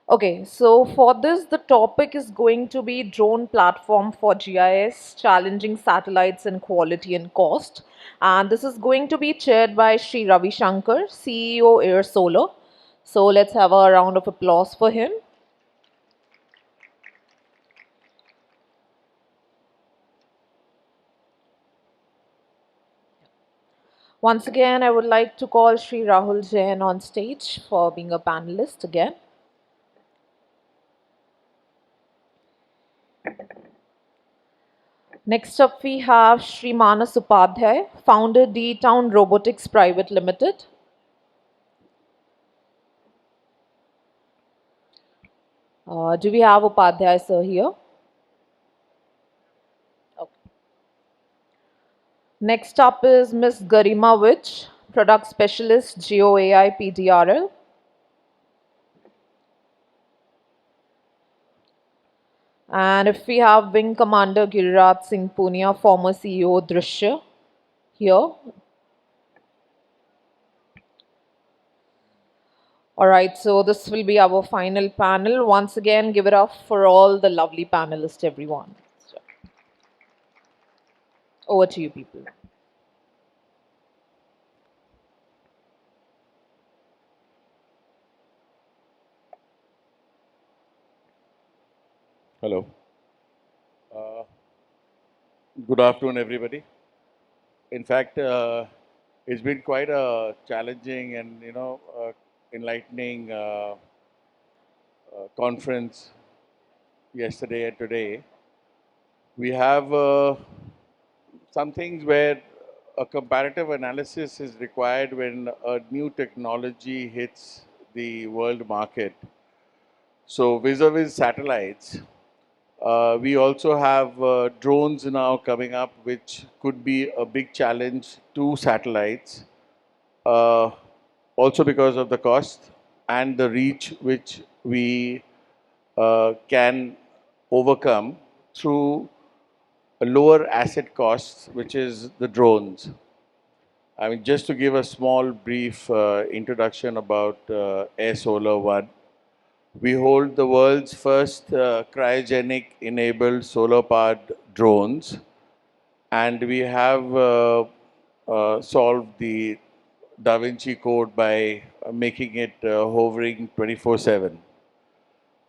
Okay, so for this, the topic is going to be drone platform for GIS, challenging satellites in quality and cost. And this is going to be chaired by Sri Ravi Shankar, CEO Air Solar. So let's have a round of applause for him. Once again, I would like to call Sri Rahul Jain on stage for being a panelist again. Next up, we have Sri Manas Upadhyay, founder D-Town Robotics Private Limited. Do we have Upadhyay sir here? Okay. Next up is Miss Garima Vich, product specialist, GeoAI PDRL. And if we have Wing Commander Giriraj Singh Punia, former CEO Drishya here. All right, so this will be our final panel. Once again, give it up for all the lovely panelists, everyone. So, over to you, people. Hello. Uh, Good afternoon, everybody. In fact, it's been quite a challenging and enlightening conference yesterday and today. We have some things where a comparative analysis is required when a new technology hits the world market. So, vis-a-vis satellites, we also have drones now coming up, which could be a big challenge to satellites, uh, also because of the cost and the reach which we can overcome through a lower asset costs, which is the drones. I mean, just to give a small brief introduction about Air Solar One. We hold the world's first cryogenic enabled solar powered drones, and we have solved the Da Vinci Code by making it hovering 24/7,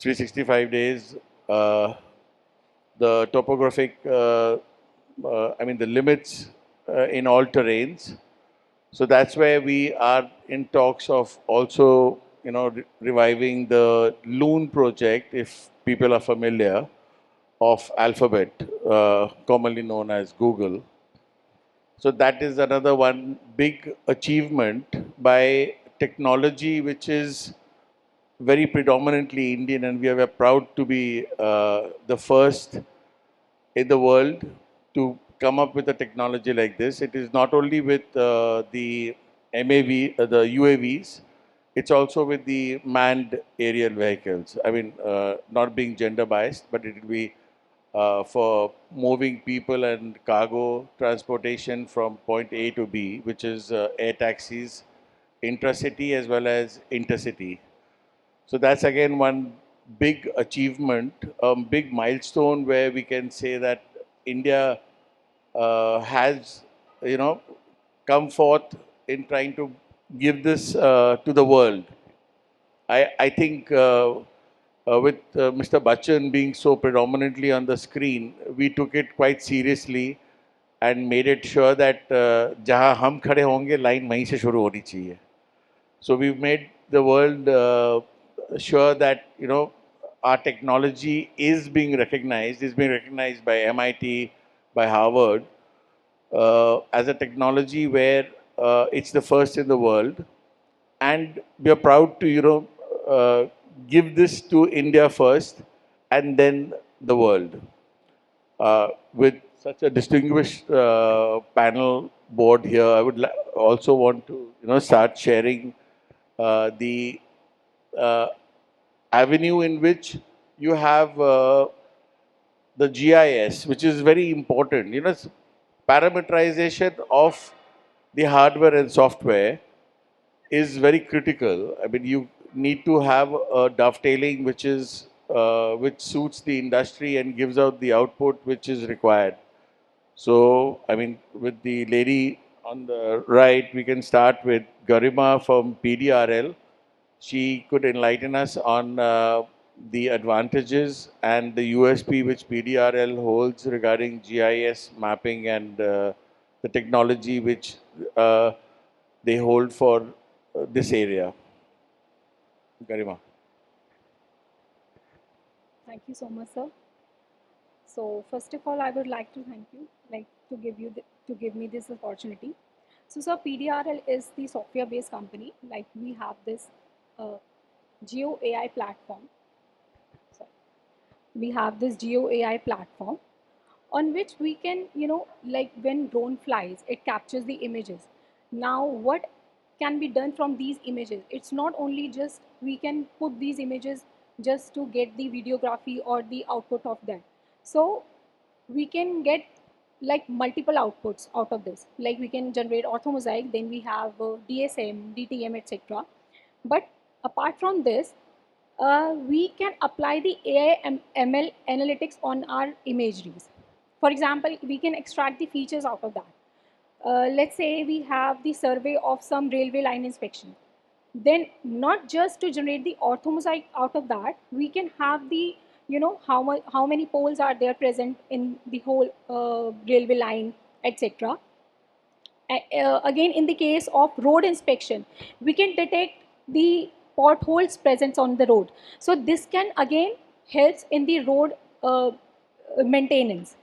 365 days. Uh, the topographic, I mean, the limits in all terrains. So that's where we are in talks of also, reviving the Loon project, if people are familiar, of Alphabet, commonly known as Google. So that is another one big achievement by technology, which is very predominantly Indian, and we are proud to be the first in the world to come up with a technology like this. It is not only with the the UAVs, it's also with the manned aerial vehicles. I mean, not being gender biased, but it will be for moving people and cargo transportation from point A to B, which is air taxis, intracity as well as intercity. So that's again one big achievement, a big milestone where we can say that India has, you know, come forth in trying to give this to the world. I think with Mr. Bachchan being so predominantly on the screen, we took it quite seriously and made it sure that जहाँ हम खड़े होंगे line वहीं से शुरू होनी चाहिए. So we've made the world sure that our technology is being recognized by MIT, by Harvard, as a technology where it's the first in the world, and we are proud to give this to India first, and then the world. With such a distinguished panel board here, I would also want to start sharing the uh, avenue in which you have the GIS, which is very important. Parameterization of the hardware and software is very critical. I mean, need to have a dovetailing which suits the industry and gives out the output which is required. So, I mean, with the lady on the right, we can start with Garima from PDRL. She could enlighten us on the advantages and the USP which PDRL holds regarding GIS mapping and the technology which uh, they hold for this area. Garima. Thank you so much, sir. So first of all, I would like to thank you, to give me this opportunity. So, sir, PDRL is the software-based company. Like we have this uh, Geo AI platform. Sorry, we have this Geo AI platform on which we can, like when drone flies, it captures the images. Now, what can be done from these images? It's not only just we can put these images just to get the videography or the output of that. So we can get like multiple outputs out of this. Like we can generate orthomosaic, then we have DSM, DTM, etc. But apart from this, we can apply the AI ML analytics on our imageries. For example, we can extract the features out of that. Let's say we have the survey of some railway line inspection. Then not just to generate the orthomosaic out of that, we can have the, how many poles are there present in the whole railway line, etc. Again, in the case of road inspection, we can detect the potholes present on the road. So this can again helps in the road maintenance.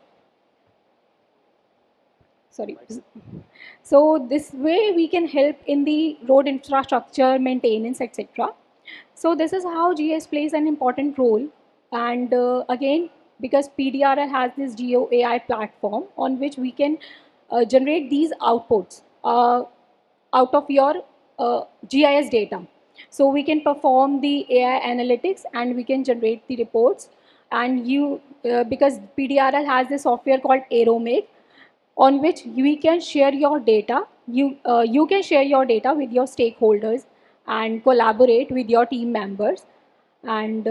Sorry. So this way we can help in the road infrastructure maintenance, etc. So this is how GS plays an important role. And again, because PDRL has this Geo AI platform on which we can generate these outputs out of your GIS data. So we can perform the AI analytics and we can generate the reports. And because PDRL has this software called Aeromake, on which we can share your data. You can share your data with your stakeholders and collaborate with your team members. And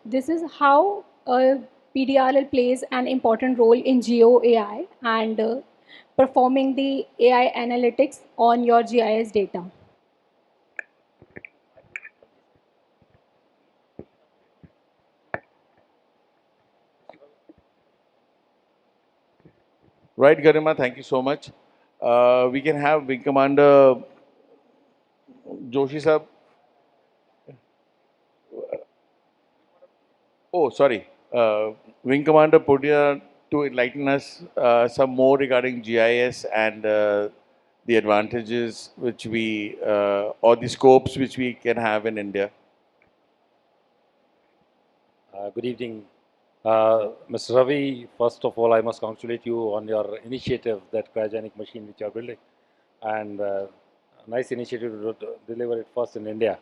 this is how PDRL plays an important role in Geo AI and performing the AI analytics on your GIS data. Right, Garima, thank you so much. We can have Wing Commander Joshi sir. Oh, sorry. Wing Commander Pudia to enlighten us some more regarding GIS and the advantages which or the scopes which we can have in India. Good evening. Mr. Ravi, first of all, I must congratulate you on your initiative, that cryogenic machine which you are building, and a nice initiative to deliver it first in India.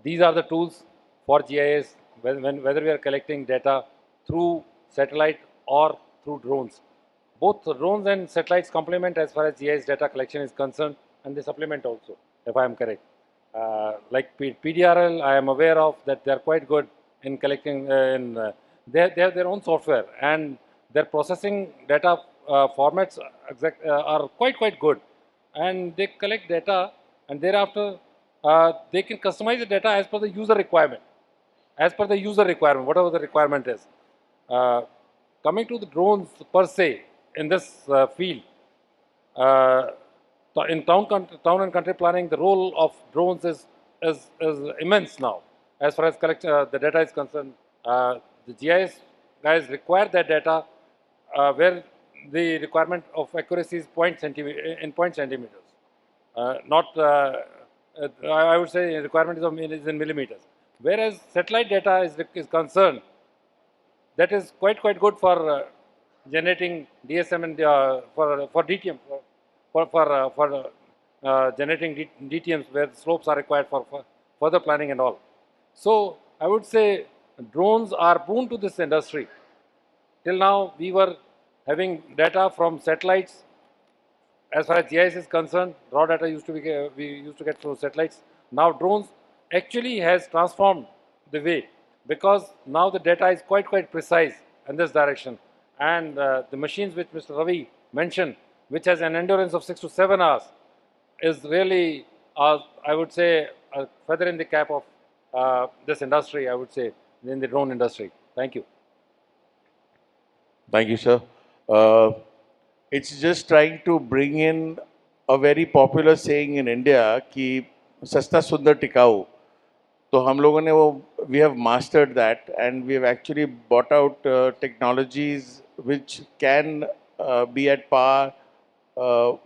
These are the tools for GIS, whether we are collecting data through satellite or through drones. Both drones and satellites complement as far as GIS data collection is concerned, and they supplement also, if I am correct. Like PDRL, I am aware of that they are quite good in collecting, they have their own software, and their processing data formats are quite good, and they collect data, and thereafter they can customize the data as per the user requirement, whatever the requirement is. Uh, Coming to the drones per se in this field, uh, in town and country planning, the role of drones is immense now. As far as the data is concerned, the GIS guys require that data where the requirement of accuracy is point centimeters. Not, I would say requirement is in millimeters. Whereas satellite data is concerned, that is quite good for generating DSM and for DTM for generating DTMs where the slopes are required for further planning and all. So I would say drones are boon to this industry. Till now we were having data from satellites. As far as GIS is concerned, raw data used to be we used to get through satellites. Now drones, actually has transformed the way, because now the data is quite precise in this direction. And the machines which Mr. Ravi mentioned, which has an endurance of 6 to 7 hours, is really, I would say, a feather in the cap of this industry, I would say, in the drone industry. Thank you. Thank you, sir. Uh, it's just trying to bring in a very popular saying in India कि सस्ता सुंदर टिकाऊ. तो हम लोगों ने वो we have mastered that, and we have actually bought out technologies which can be at par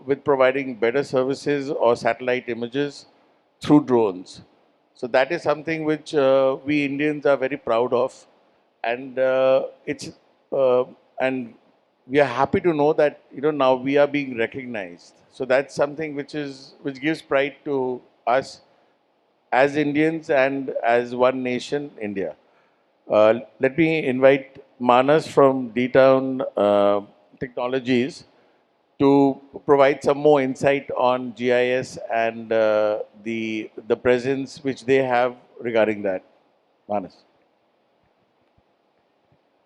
with providing better services or satellite images through drones. So that is something which we Indians are very proud of, and uh, and we are happy to know that now we are being recognized. So that's something which gives pride to us as Indians and as one nation, India. Let me invite Manas from D-Town Technologies to provide some more insight on GIS and the presence which they have regarding that. Manas.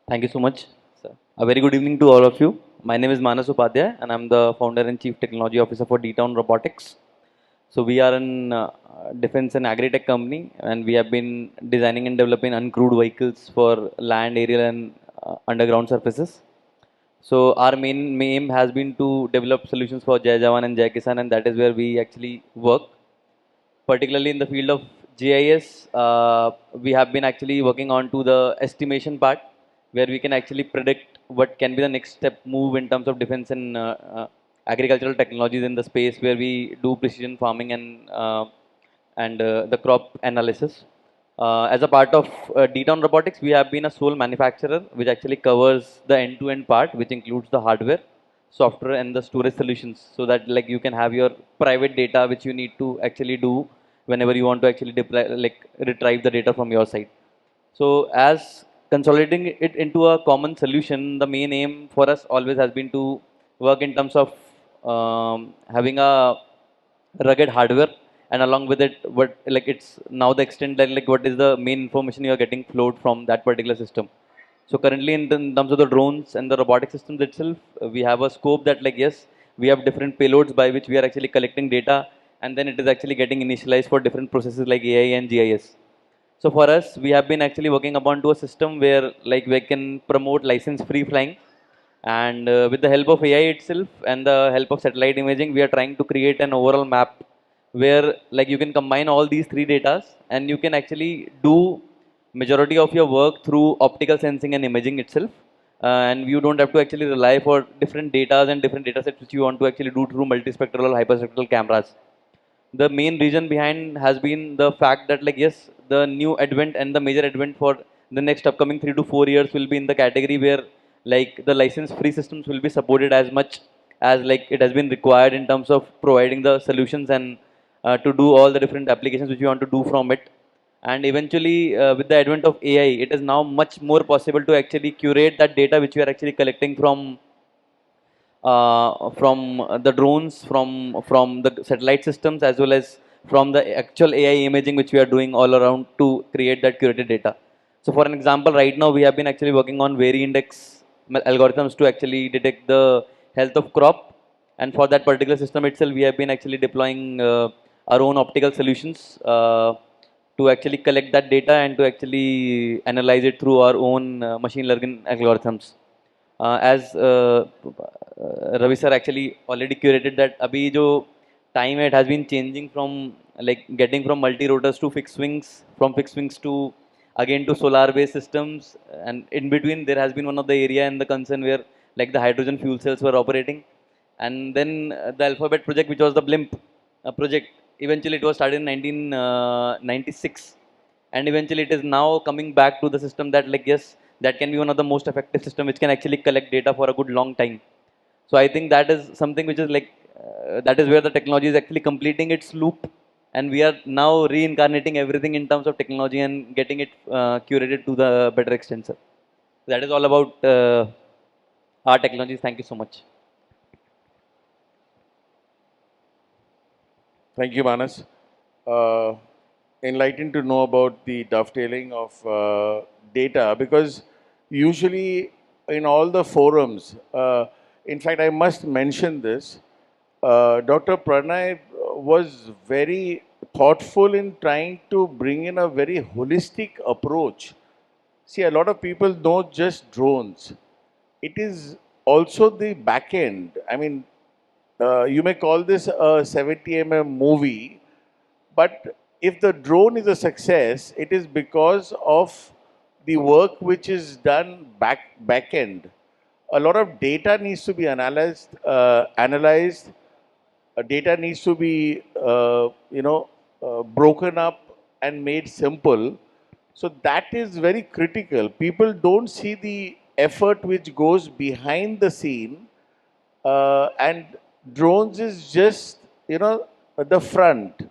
Thank you so much, sir. A very good evening to all of you. My name is Manas Upadhyay, and I'm the founder and chief technology officer for D-Town Robotics. So we are an defense and agri-tech company, and we have been designing and developing uncrewed vehicles for land, aerial, and underground surfaces. So our main aim has been to develop solutions for Jai Jawan and Jai Kisan, and that is where we actually work. Particularly in the field of GIS, we have been actually working on to the estimation part, where we can actually predict what can be the next step move in terms of defense and agricultural technologies in the space where we do precision farming and the crop analysis. As a part of D-Town Robotics, we have been a sole manufacturer which actually covers the end-to-end part, which includes the hardware, software, and the storage solutions, so that like you can have your private data which you need to actually do whenever you want to actually deploy, like retrieve the data from your side. So as consolidating it into a common solution, the main aim for us always has been to work in terms of having a rugged hardware, and along with it what like it's now the extent that like what is the main information you are getting flowed from that particular system. So currently in terms of the drones and the robotic systems itself, we have a scope that like yes, we have different payloads by which we are actually collecting data, and then it is actually getting initialized for different processes like AI and GIS. So for us, we have been actually working upon to a system where like we can promote license free flying, and with the help of AI itself and the help of satellite imaging, we are trying to create an overall map where like you can combine all these three datas, and you can actually do majority of your work through optical sensing and imaging itself. And you don't have to actually rely for different datas and different data sets which you want to actually do through multispectral or hyperspectral cameras. The main reason behind has been the fact that like yes, the new advent and the major advent for the next upcoming 3 to 4 years will be in the category where like the license free systems will be supported as much as like it has been required in terms of providing the solutions and to do all the different applications which you want to do from it. And eventually with the advent of AI, it is now much more possible to actually curate that data which you are actually collecting from the drones, from the satellite systems, as well as from the actual AI imaging which we are doing all around to create that curated data. So for an example, right now we have been actually working on vary index algorithms to actually detect the health of crop, and for that particular system itself, we have been actually deploying our own optical solutions to actually collect that data and to actually analyze it through our own machine learning algorithms. As Ravi sir actually already curated that abhi jo time it has been changing from like getting from multi rotors to fixed wings, from fixed wings to again to solar based systems, and in between there has been one of the area and the concern where like the hydrogen fuel cells were operating. And then the alphabet project, which was the blimp project, eventually it was started in 1996, and eventually it is now coming back to the system that like yes, that can be one of the most effective system which can actually collect data for a good long time. So I think that is something which is like that is where the technology is actually completing its loop, and we are now reincarnating everything in terms of technology and getting it curated to the better extent, sir. That is all about our technologies. Thank you so much. Thank you, Manas. Uh, enlightened to know about the dovetailing of data, because usually in all the forums, in fact, I must mention this, Dr. Pranay was very thoughtful in trying to bring in a very holistic approach. See, a lot of people know just drones. It is also the back end. I mean, you may call this a 70 movie, but if the drone is a success, it is because of the work which is done back end. A lot of data needs to be analyzed. Data needs to be broken up and made simple. So that is very critical. People don't see the effort which goes behind the scene, and drones is just the front.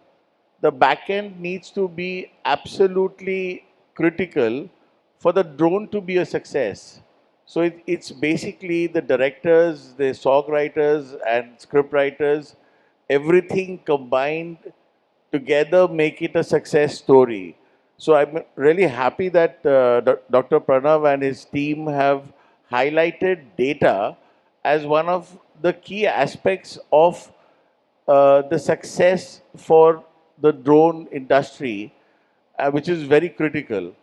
The back end needs to be absolutely critical for the drone to be a success. So it's basically the directors, the song writers, and script writers, everything combined together make it a success story. So I'm really happy that Dr. Pranav and his team have highlighted data as one of the key aspects of the success for the drone industry, which is very critical.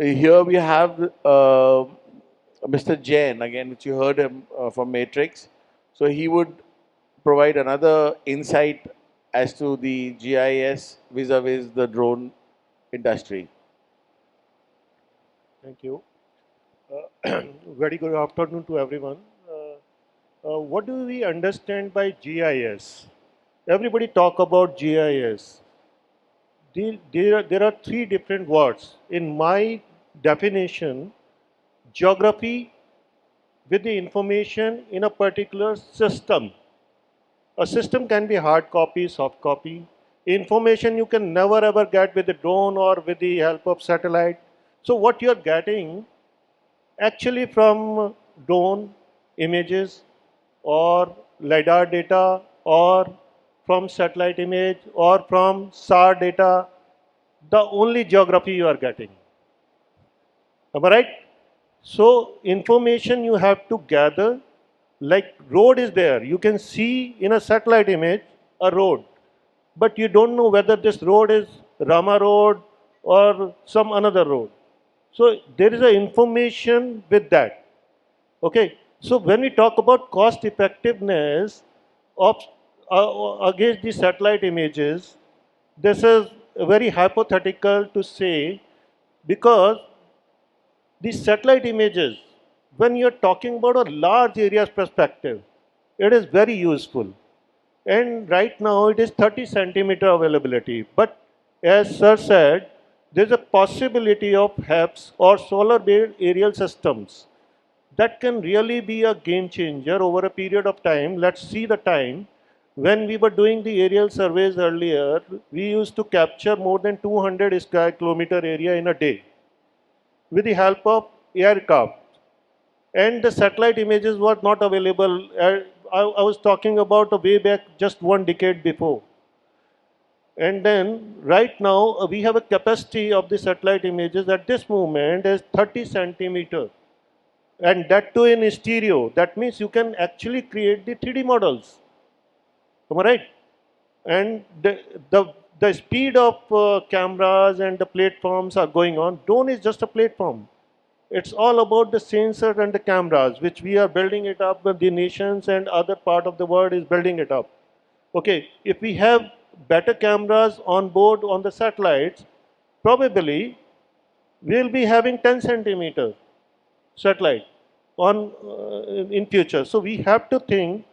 Here we have Mr. Jain, again, which you heard him from Matrix. So he would provide another insight as to the GIS vis-a-vis the drone industry. Thank you. Very good afternoon to everyone. What do we understand by GIS? Everybody talk about GIS. There are three different words. In my definition, geography with the information in a particular system. A system can be hard copy, soft copy. Information you can never ever get with a drone or with the help of satellite. So what you're getting actually from drone images or LiDAR data or from satellite image or from SAR data, the only geography you are getting. Am I right? So information you have to gather, like road is there. You can see in a satellite image a road, but you don't know whether this road is Rama Road or some another road. So there is a information with that. Okay. So when we talk about cost effectiveness of against the satellite images, this is very hypothetical to say because these satellite images, when you're talking about a large areas perspective, it is very useful. And right now it is 30 centimeter availability. But as Sir said, there's a possibility of HAPS or solar-based aerial systems that can really be a game changer over a period of time. Let's see the time. When we were doing the aerial surveys earlier, we used to capture more than 200 square kilometer area in a day with the help of aircraft. And the satellite images were not available. I was talking about a way back just 1 decade before. And then right now we have a capacity of the satellite images at this moment is 30 centimeter. And that too in stereo. That means you can actually create the 3D models. Am I right? And the speed of cameras and the platforms are going on. Drone is just a platform. It's all about the sensor and the cameras, which we are building it up. The nations and other part of the world is building it up. Okay, if we have better cameras on board on the satellites, probably we'll be having 10 centimeter satellite on in future. So we have to think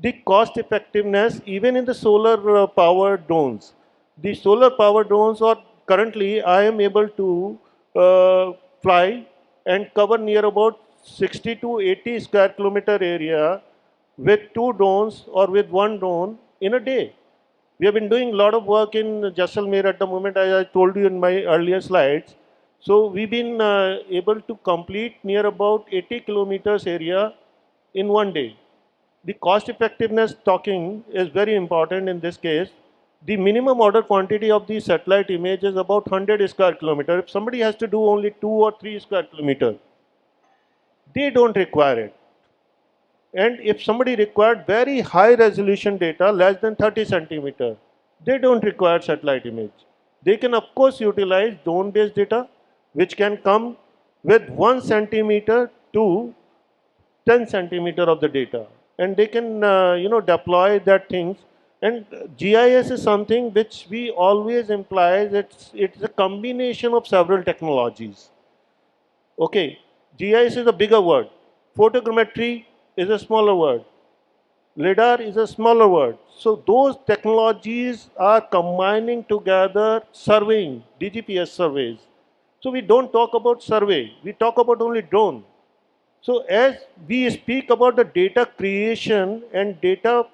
the cost effectiveness even in the solar powered drones. The solar powered drones are currently I am able to fly and cover near about 60 to 80 square kilometer area with two drones or with one drone in a day. We have been doing a lot of work in Jaisalmer at the moment, as I told you in my earlier slides. So we've been able to complete near about 80 kilometers area in 1 day. The cost effectiveness talking is very important in this case. the minimum order quantity of the satellite image is about 100 square kilometer. If somebody has to do only 2 or 3 square kilometer, they don't require it. And if somebody required very high resolution data, less than 30 centimeter, they don't require satellite image. They can of course utilize drone based data, which can come with 1 centimeter to 10 centimeter of the data, and they can deploy that things. And GIS is something which we always implies it's a combination of several technologies. Okay, GIS is a bigger word, photogrammetry is a smaller word, lidar is a smaller word. So those technologies are combining together surveying, DGPS surveys. So we don't talk about survey, we talk about only drone. So as we speak about the data creation and data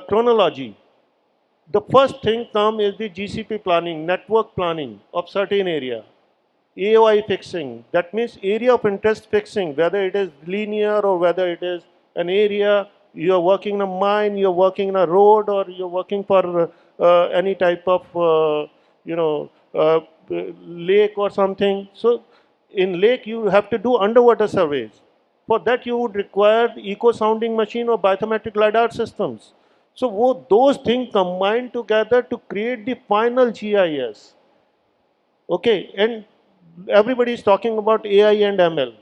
chronology, the first thing come is the GCP planning, network planning of certain area. AOI fixing, that means area of interest fixing, whether it is linear or whether it is an area, you're working in a mine, you're working in a road, or you're working for any type of, you know, lake or something. So in lake, you have to do underwater surveys. For that, you would require eco sounding machine or bathymetric LiDAR systems. So those things combine together to create the final GIS. Okay, and everybody is talking about AI and ML.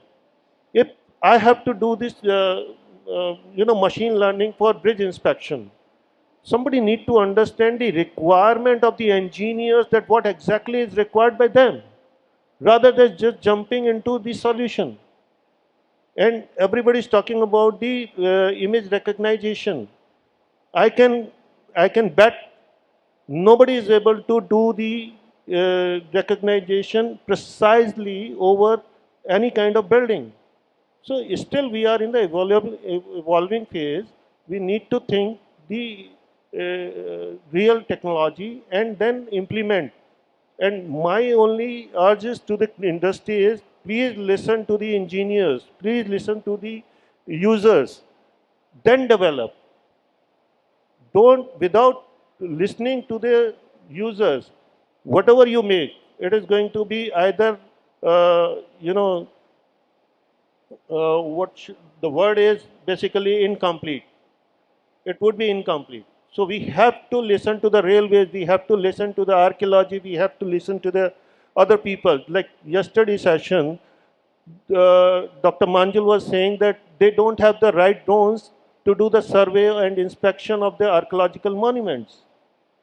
If I have to do this, machine learning for bridge inspection, somebody need to understand the requirement of the engineers, that what exactly is required by them, rather than just jumping into the solution. And everybody is talking about the image recognition. I can I can bet nobody is able to do the recognition precisely over any kind of building. So still we are in the evolving phase. We need to think the real technology and then implement. And my only urges to the industry is, please listen to the engineers, please listen to the users, then develop. Don't, without listening to the users, whatever you make, it is going to be either, uh, you know, the word is basically incomplete. It would be incomplete. So we have to listen to the railways, we have to listen to the archaeology, we have to listen to the other people. Like yesterday session, Dr. Manjul was saying that they don't have the right drones to do the survey and inspection of the archaeological monuments.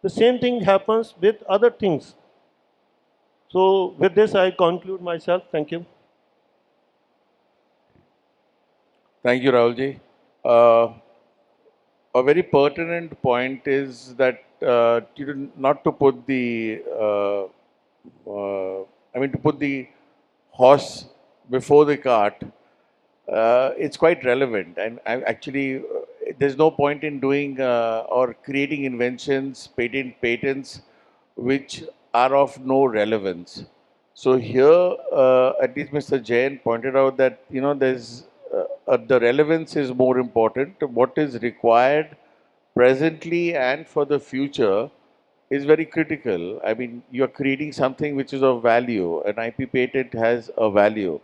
The same thing happens with other things. So with this, I conclude myself. Thank you. Thank you, Rahulji. Uh, a very pertinent point is that not to put the, to put the horse before the cart. It's quite relevant, and actually, there's no point in doing or creating inventions, patents, which are of no relevance. So here, at least Mr. Jain pointed out that there's the relevance is more important. What is required presently and for the future is very critical. I mean, you're creating something which is of value. An IP patent has a value.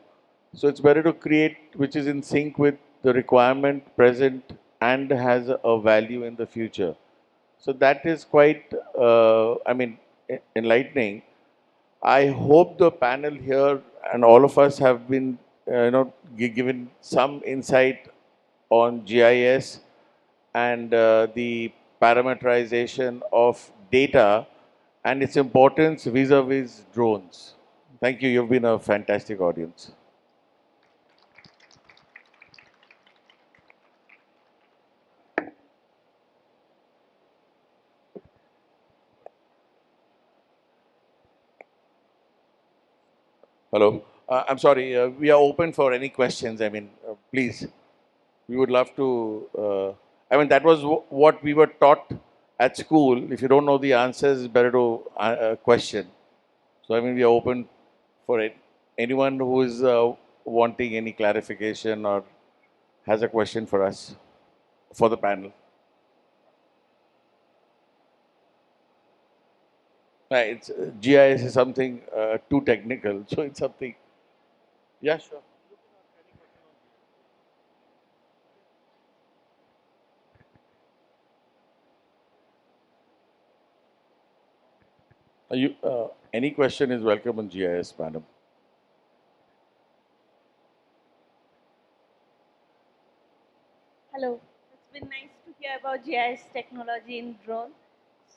So it's better to create which is in sync with the requirement present and has a value in the future. So that is quite, enlightening. I hope the panel here and all of us have been, given some insight on GIS and the parameterization of data and its importance vis-a-vis drones. Thank you. You've been a fantastic audience. Hello. I'm sorry. We are open for any questions. Please. We would love to. That was what we were taught at school. If you don't know the answers, it's better to question. So, we are open for it. Anyone who is wanting any clarification or has a question for us, for the panel. It's GIS is something too technical, so it's something. Yeah, sure. Any question is welcome on GIS, madam. Hello, it's been nice to hear about GIS technology in drone.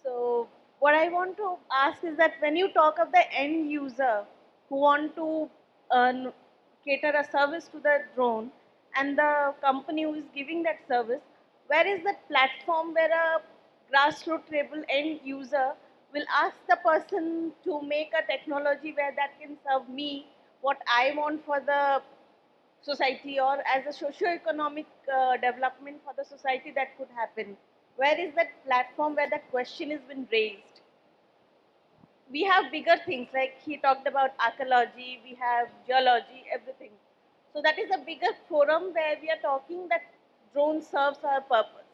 So, what I want to ask is that when you talk of the end user who want to uh, cater a service to the drone and the company who is giving that service, where is that platform where a grassroots level end user will ask the person to make a technology where that can serve me what I want for the society or as a socio-economic development for the society that could happen? Where is that platform where that question has been raised? We have bigger things like he talked about archaeology, we have geology, everything. So that is a bigger forum where we are talking that drone serves our purpose.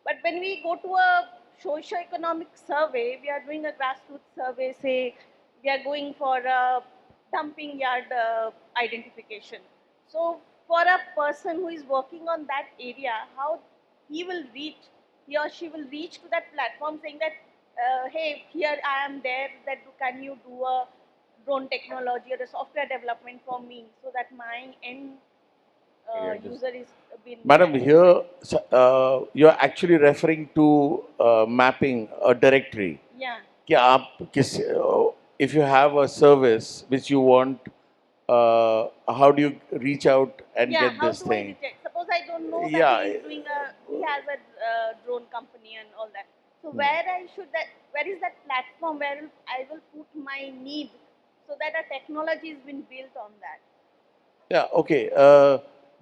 But when we go to a socio-economic survey, we are doing a grassroots survey, say we are going for a dumping yard identification. So for a person who is working on that area, how he will reach, he or she will reach to that platform saying that, hey, here I am there, that can you do a drone technology or a software development for me so that my end user is been Madam, satisfied. here you're actually referring to mapping a directory. Yeah. कि आप किस if you have a service which you want, how do you reach out and Yeah, get how this do I thing? detect? Suppose I don't know that Yeah, he has a drone company and all that. So where is that platform where I will put my need so that a technology has been built on that? yeah, okay.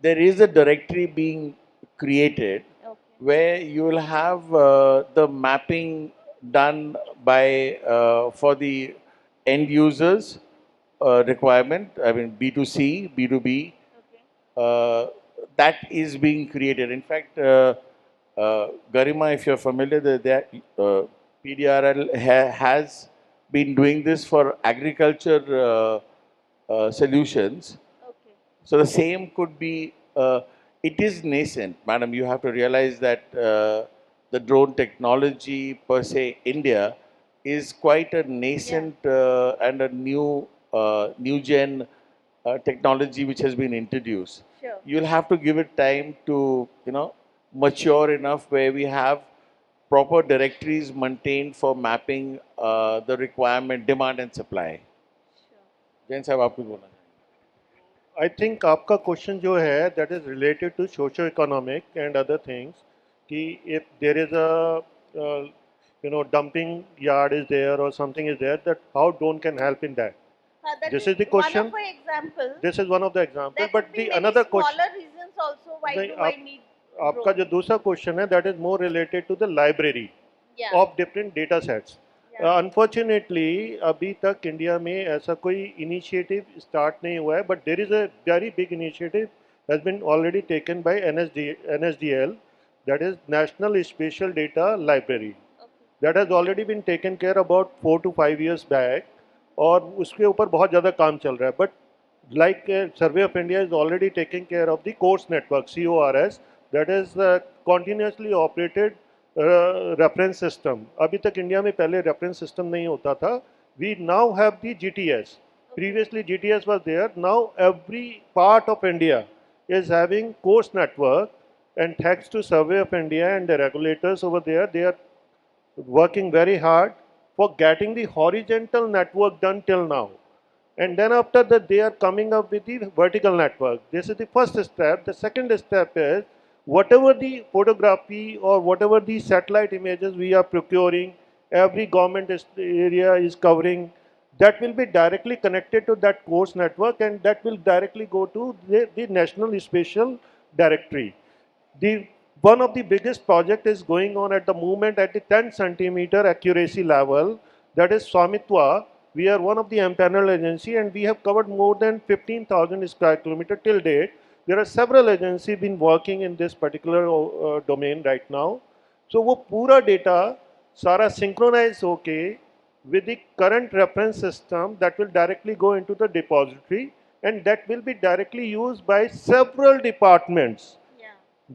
There is a directory being created Okay. where you will have the mapping done by for the end users requirement. I mean B2C, B2B. Okay. Uh, that is being created. In fact, Garima, if you're familiar, PDRL has been doing this for agriculture solutions. Okay. So the same could be, it is nascent, madam. You have to realize that the drone technology per se, India, is quite a Yeah. nascent and a new gen technology which has been introduced. Sure. You'll have to give it time to, mature enough where we have proper directories maintained for mapping the requirement, demand and supply. Sure. Jain साहब आप कुछ बोलना चाहेंगे? I think आपका question जो है that is related to socio-economic and other things कि if there is a dumping yard is there or something is there, that how drone can help in that. That This is is the one of question. the example. This is one of the examples. There But could be the many another question, smaller reasons also. Why नहीं, do I need आपका जो drone? दूसरा question है that is more related to the library Yeah. of different data sets. Yeah. Unfortunately, अभी तक India में ऐसा कोई इनिशिएटिव स्टार्ट नहीं हुआ है, but there is a very big initiative has been already taken by NSDL, that is National Spatial Data Library. That has already been taken care about 4 to 5 years back, और उसके ऊपर बहुत ज़्यादा काम चल रहा है. But like Survey of India is already taking care of the course network CORS, that is continuously operated reference system. अभी तक इंडिया में पहले reference system नहीं होता था. We now have the GTS. Previously GTS was there. Now every part of India is having course network, and thanks to Survey of India and the regulators over there, they are working very hard for getting the horizontal network done till now. And then after that, they are coming up with the vertical network. This is the first step. The second step is whatever the photography or whatever the satellite images we are procuring, every government area is covering, that will be directly connected to that course network, and that will directly go to the National Spatial Directory. The one of the biggest project is going on at the moment at the 10 centimeter accuracy level. That is Swamitwa. We are one of the empanel agency, and we have covered more than 15,000 square kilometer till date. There are several agencies been working in this particular domain right now. So वो पूरा data सारा synchronize होके with the current reference system that will directly go into the depository, and that will be directly used by several departments. Yeah.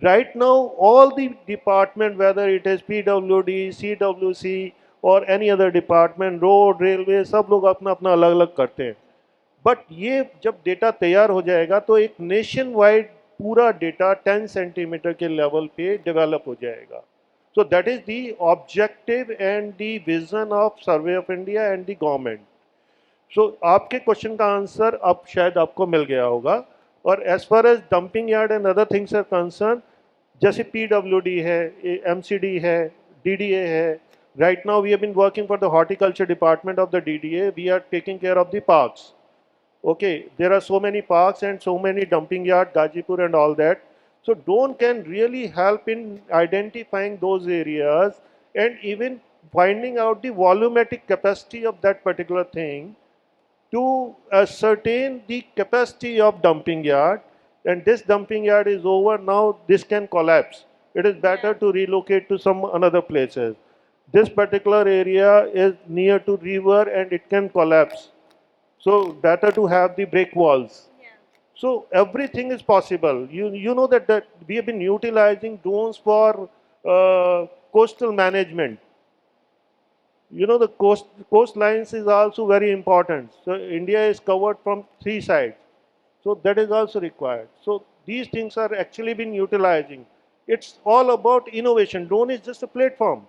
Right now, all the department, whether it is PWD, CWC or any other department, road, railway, सब लोग अपना अपना अलग अलग करते हैं. But ये जब डेटा तैयार हो जाएगा तो एक नेशन वाइड पूरा डेटा 10 सेंटीमीटर के लेवल पे डेवलप हो जाएगा. So that is the objective and the vision of Survey of India and the government. So आपके क्वेश्चन का आंसर अब शायद आपको मिल गया होगा. और as far as dumping yard and other things are concern, जैसे पीडब्ल्यूडी है, एमसीडी है, डीडीए है. Right now we have been working for the horticulture department of the DDA. We are taking care of the parks. Okay, there are so many parks and so many dumping yard, Gajipur and all that. So drone can really help in identifying those areas and even finding out the volumetric capacity of that particular thing to ascertain the capacity of dumping yard. And this dumping yard is over now, this can collapse. It is better Yeah. to relocate to some another places. This particular area is near to river and it can collapse. So better to have the break walls. Yeah. So everything is possible. You know that we have been utilizing drones for coastal management. You know the coastlines is also very important. So India is covered from 3 sides. So that is also required. So these things are actually been utilizing. It's all about innovation. Drone is just a platform.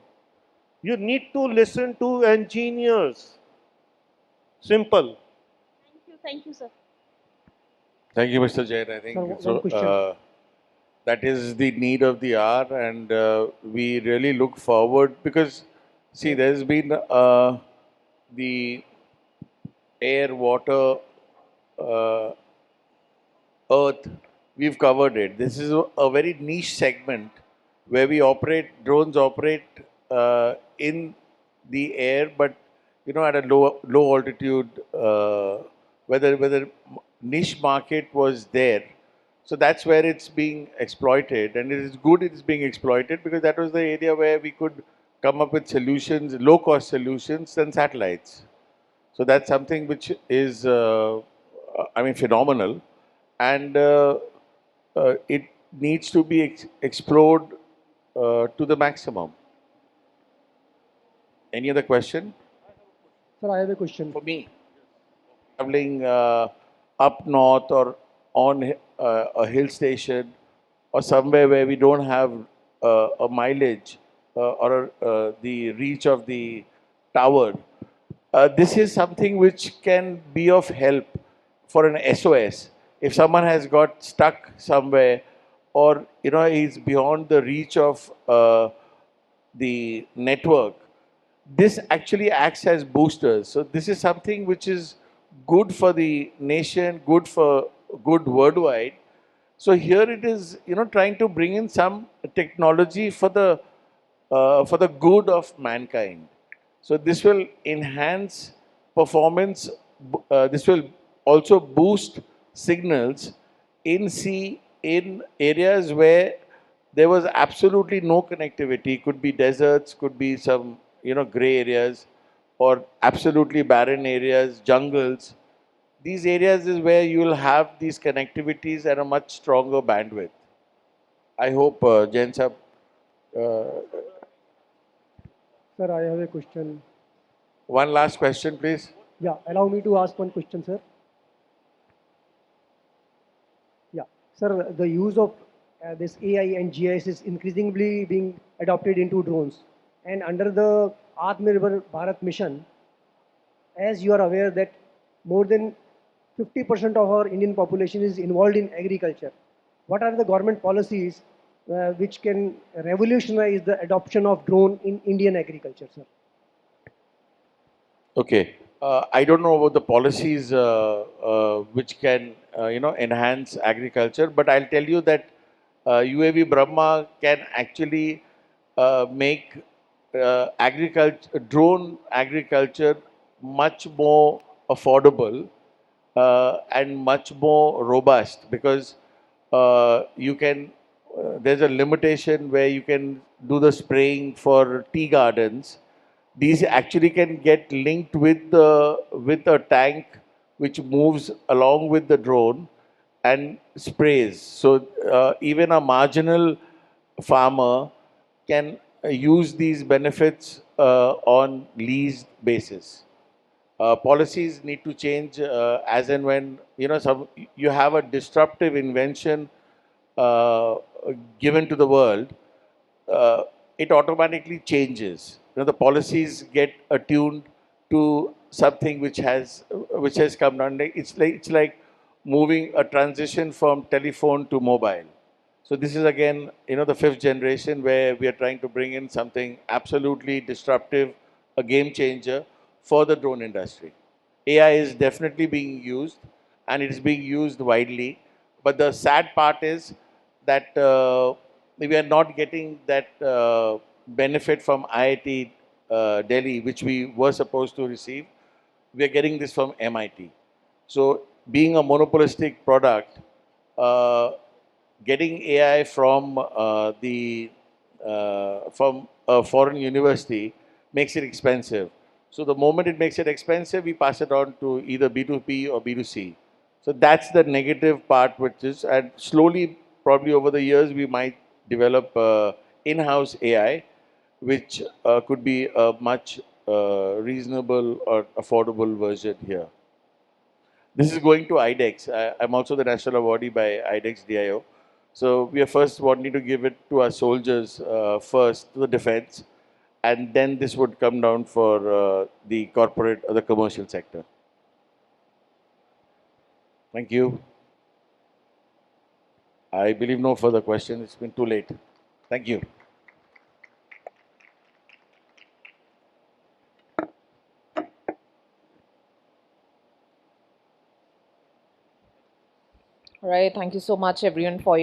You need to listen to engineers. Simple. Thank you, sir. Thank you, Mr. Jain. I think Sir, one so. question. That is the need of the hour, and we really look forward because, see, there's been the air, water, uh, earth. We've covered it. This is a very niche segment where we operate. Drones operate in the air, but at a low altitude. Whether niche market was there, so that's where it's being exploited, and it is good it's being exploited because that was the area where we could come up with solutions, low cost solutions, and satellites. So that's something which is, I mean, phenomenal, and it needs to be explored to the maximum. Any other question? Sir, I have a question. For me, traveling up north or on a hill station or somewhere where we don't have a mileage or the reach of the tower, this is something which can be of help for an SOS. If someone has got stuck somewhere or is beyond the reach of the network, this actually acts as boosters. So this is something which is good for the nation, good worldwide. So here it is, trying to bring in some technology for the good of mankind. So this will enhance performance. This will also boost signals in sea in areas where there was absolutely no connectivity. Could be deserts, could be some gray areas, or absolutely barren areas, jungles. These areas is where you will have these connectivities and a much stronger bandwidth. I hope Jain Sahab, Sir, I have a question. one last question, please. Yeah, allow me to ask one question, sir. Yeah, sir, the use of this AI and GIS is increasingly being adopted into drones. And under the Atmanirbhar Bharat mission, as you are aware that more than 50% of our Indian population is involved in agriculture. What are the government policies which can revolutionize the adoption of drone in Indian agriculture, sir? Okay. I don't know about the policies which can, enhance agriculture, but I'll tell you that UAV Brahma can actually make drone agriculture much more affordable and much more robust because there's a limitation where you can do the spraying for tea gardens, these actually can get linked with a tank which moves along with the drone and sprays. So even a marginal farmer can use these benefits on leased basis. Policies need to change as and when some you have a disruptive invention uh, given to the world, uh, it automatically changes. The policies get attuned to something which has come down. It's like moving a transition from telephone to mobile. So this is again, the fifth generation where we are trying to bring in something absolutely disruptive, a game changer for the drone industry. AI is definitely being used, and it is being used widely. But the sad part is that we are not getting that benefit from IIT Delhi, which we were supposed to receive. We are getting this from MIT. So, being a monopolistic product, uh, getting AI from a foreign university makes it expensive. So the moment it makes it expensive, we pass it on to either B2B or B2C. So that's the negative part, which is, and slowly, probably over the years, we might develop in-house AI, which could be a much reasonable or affordable version here. This is going to IDEX. I'm also the national awardee by IDEX DIO. So we are first wanting to give it to our soldiers first, to the defense, and then this would come down for the corporate or the commercial sector. Thank you. I believe no further questions. It's been too late. Thank you. All right. Thank you so much, everyone, for